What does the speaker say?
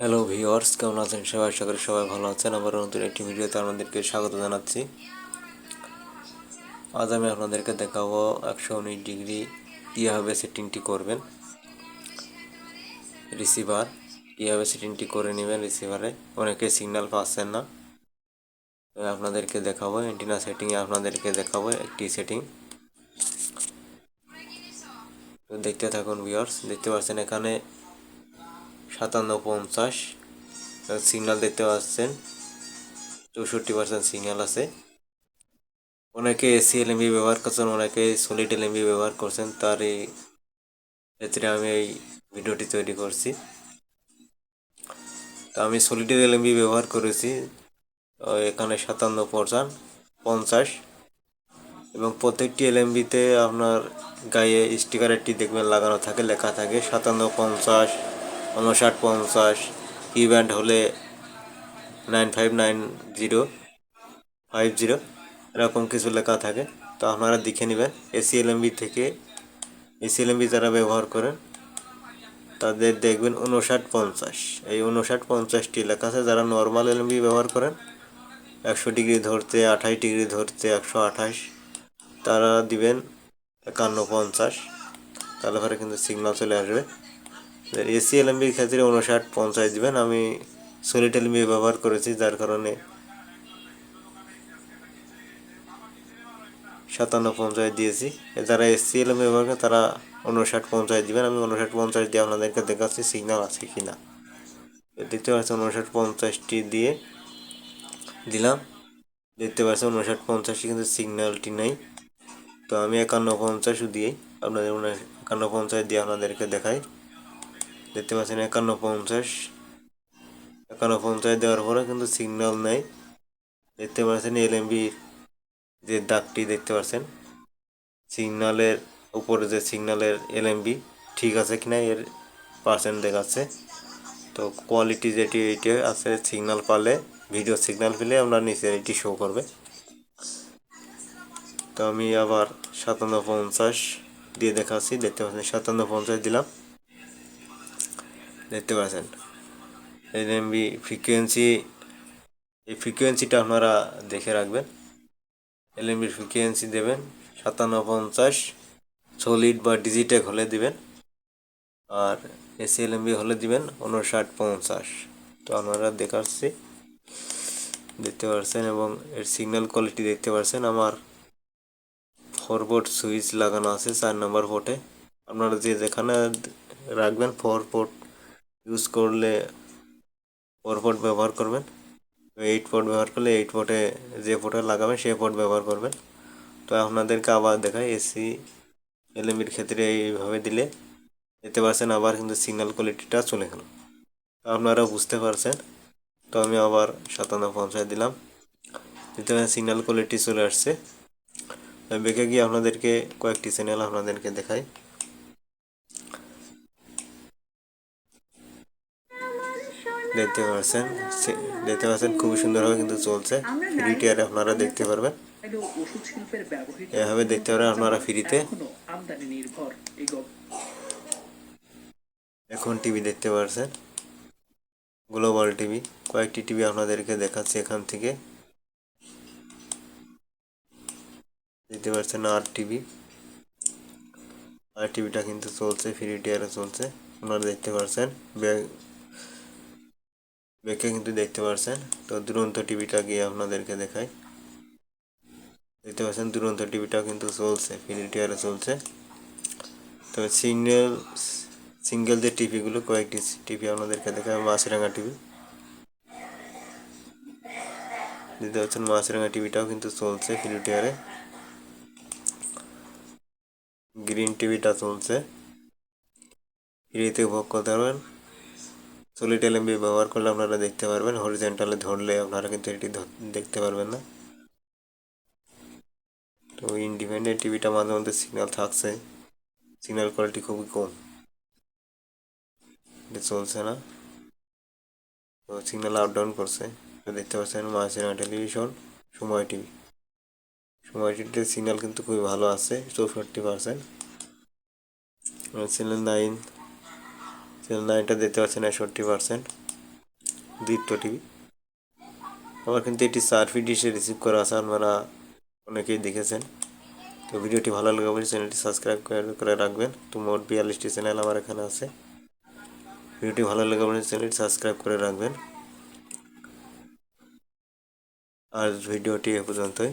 Hello viewers, কেমন আছেন সবাই? আশা করি সবাই ভালো আছেন। আবার নতুন একটি ভিডিওতে আপনাদেরকে স্বাগত জানাচ্ছি। আজ আমি আপনাদেরকে দেখাবো 119 ডিগ্রি কীভাবে সেটিংটি করবেন। রিসিভার কীভাবে সেটিংটি করে নেবেন রিসিভারে। অনেকে সিগন্যাল পাচ্ছেন না, আপনাদেরকে দেখাবো। অ্যান্টেনা সেটিংয়ে আপনাদেরকে দেখাবো একটি সেটিং। তো দেখতে থাকুন ভিউয়ার্স। দেখতে পাচ্ছেন এখানে 5750 সিগন্যাল দেখতে পাচ্ছেন। 64% সিগন্যাল আছে। অনেকে এসি এলএমবি ব্যবহার করছেন, অনেকে সলিড এলএমবি ব্যবহার করছেন। তার এই ক্ষেত্রে আমি এই ভিডিওটি তৈরি করছি। তো আমি সলিড এলএমবি ব্যবহার করেছি। এখানে 5750 এবং প্রত্যেকটি এলএমবিতে আপনার গায়ে স্টিকার একটি দেখবেন লাগানো থাকে, লেখা থাকে 5750, 5950, কি ব্যান্ড হলে 959050, এরকম কিছু লেখা থাকে। তো আপনারা দেখে নেবেন। এসিএলএমবি থেকে এসিএলএমবি যারা ব্যবহার করেন তাদের দেখবেন 5950, এই 5950টি লেখা আছে। যারা নর্মাল এলএমবি ব্যবহার করেন 100 ডিগ্রি ধরতে, 28 ডিগ্রি ধরতে, 128, তারা দিবেন 5150, তাহলে পরে কিন্তু সিগন্যাল চলে আসবে। এসিএলএমবির ক্ষেত্রে 5950 দিবেন। আমি সলিড এলএমবি ব্যবহার করেছি, যার কারণে 5750 দিয়েছি। যারা এসিএলএমবি ব্যবহার করেন তারা 5950 দিবেন। আমি 5950 দিয়ে আপনাদেরকে দেখাচ্ছি সিগন্যাল আছে কি না। দেখতে পাচ্ছেন 5950টি দিয়ে দিলাম। দেখতে পাচ্ছেন 5950টি কিন্তু সিগন্যালটি নেই। তো আমি 5150 দিয়েই আপনাদের 5150 দিয়ে আপনাদেরকে দেখাই। দেখতে পাচ্ছেন 5150 দেওয়ার পরে কিন্তু সিগন্যাল নেই। দেখতে পাচ্ছেন এলএমবির যে দাগটি দেখতে পাচ্ছেন, সিগন্যালের উপরে যে সিগন্যালের এলএমবি ঠিক আছে কিনা এর পার্সেন্ট দেখাচ্ছে। তো কোয়ালিটি যেটি এইটা আছে, সিগন্যাল পালে, ভিডিও সিগন্যাল পেলে আমরা নিচে এটি শো করবে। তো আমি আবার 5750 দিয়ে দেখাচ্ছি। দেখতে পাচ্ছেন 5750 দিলাম। দেখতে পাচ্ছেন এলএমবি ফ্রিকোয়েন্সি, এই ফ্রিকোয়েন্সিটা আপনারা দেখে রাখবেন। এলএমবির ফ্রিকোয়েন্সি দেবেন 5750, সলিড বা ডিজিটেক হলে দিবেন, আর এসিএলএমবি হলে দিবেন 5950। তো আপনারা দেখাচ্ছি, দেখতে পাচ্ছেন, এবং এর সিগন্যাল কোয়ালিটি দেখতে পাচ্ছেন। আমার ফরবোর্ড সুইচ লাগানো আছে 4 নম্বর পোর্টে। আপনারা যেখানে রাখবেন 4 পোর্ট ইউজ করলে 4 পোর্ট ব্যবহার করবেন। 8 পোর্ট ব্যবহার করলে 8 পোর্টে যে পোর্টে লাগাবেন সেই পোর্ট ব্যবহার করবেন। তো আপনাদেরকে আবার দেখাই, এসি এলএমবির ক্ষেত্রে এইভাবে দিলে দেখতে পাচ্ছেন আবার কিন্তু সিগন্যাল কোয়ালিটিটা চলে গেল। আপনারা বুঝতে পারছেন। তো আমি আবার 5750 দিলাম। দেখতে পাচ্ছেন সিগন্যাল কোয়ালিটি চলে আসছে। বেঁকে গিয়ে আপনাদেরকে কয়েকটি চ্যানেল আপনাদেরকে দেখাই। দেখতে পাচ্ছেন খুবই সুন্দরভাবে কিন্তু চলছে। ফ্রি টিয়ারে আপনারা দেখতে পারবেন, এভাবে দেখতে পারবেন আপনারা ফ্রিতে। এখন টিভি দেখতে পাচ্ছেন, গ্লোবাল টিভি। কয়েকটি টিভি আপনাদেরকে দেখাচ্ছি এখান থেকে। দেখতে পাচ্ছেন আর টিভিটা কিন্তু চলছে, ফ্রি টিয়ারে চলছে। আপনারা দেখতে পাচ্ছেন, ব্যাকে কিন্তু দেখতে পাচ্ছেন। তো দুরন্ত টিভিটা গিয়ে আপনাদেরকে দেখাই। দেখতে পাচ্ছেন দুরন্ত টিভিটাও কিন্তু চলছে, ফ্রি টিয়ারে চলছে। তবে সিঙ্গেল যে টিভিগুলো, কয়েকটি টিভি আপনাদেরকে দেখায়। মাছরাঙা টিভি দেখতে পাচ্ছেন, মাছরাঙা টিভিটাও কিন্তু চলছে ফ্রি টিয়ারে। গ্রিন টিভিটা চলছে, ফ্রিতে উপভোগ করতে পারবেন। সলিড এলএমবি ব্যবহার করলে আপনারা দেখতে পারবেন, হরিজেন্টালে ধরলে আপনারা কিন্তু এটি দেখতে পারবেন না। তো ইন্ডিপেন্ডেন্ট টিভিটা মাঝে মধ্যে সিগন্যাল থাকছে, সিগন্যাল কোয়ালিটি খুবই কম, চলছে না। তো সিগন্যাল আপ ডাউন করছে। তো দেখতে পাচ্ছেন মাছরাঙা টেলিভিশন, সময় টিভি। সময় টিভিতে সিগন্যাল কিন্তু খুবই ভালো আছে, 64%। চ্যানেল 9, চ্যানেল 9টা দেখতে পাচ্ছেন 61%। দ্বিত্ব টিভি। আমার কিন্তু এটি 4 ডিশে রিসিভ করা আছে, আপনারা অনেকেই দেখেছেন। তো ভিডিওটি ভালো লাগলে অবশ্যই চ্যানেলটি সাবস্ক্রাইব করে রাখবেন। তো মোট 42টি চ্যানেল আমার এখানে আছে। ভিডিওটি ভালো লাগলে অবশ্যই চ্যানেলটি সাবস্ক্রাইব করে রাখবেন। আর ভিডিওটি এ পর্যন্তই।